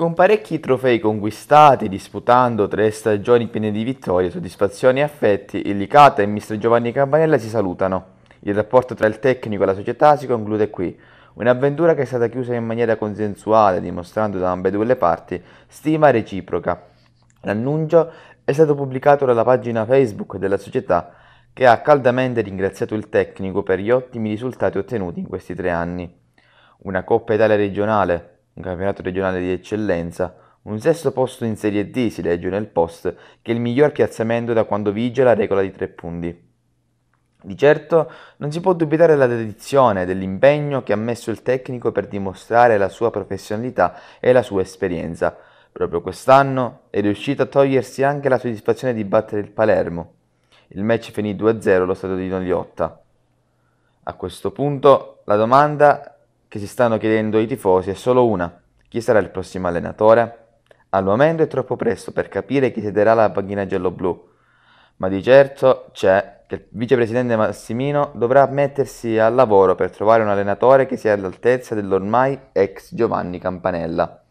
Con parecchi trofei conquistati, disputando 3 stagioni piene di vittorie, soddisfazioni e affetti, il Licata e mister Giovanni Campanella si salutano. Il rapporto tra il tecnico e la società si conclude qui. Un'avventura che è stata chiusa in maniera consensuale, dimostrando da ambedue le parti stima reciproca. L'annuncio è stato pubblicato nella pagina Facebook della società, che ha caldamente ringraziato il tecnico per gli ottimi risultati ottenuti in questi 3 anni. Una Coppa Italia regionale, un campionato regionale di eccellenza, un sesto posto in Serie D, si legge nel post, che è il miglior piazzamento da quando vige la regola di 3 punti. Di certo non si può dubitare della dedizione e dell'impegno che ha messo il tecnico per dimostrare la sua professionalità e la sua esperienza. Proprio quest'anno è riuscito a togliersi anche la soddisfazione di battere il Palermo. Il match finì 2-0 allo stadio di Noliotta. A questo punto la domanda che si stanno chiedendo i tifosi è solo una: chi sarà il prossimo allenatore? Al momento è troppo presto per capire chi siederà la panchina gialloblu, ma di certo c'è che il vicepresidente Massimino dovrà mettersi al lavoro per trovare un allenatore che sia all'altezza dell'ormai ex Giovanni Campanella.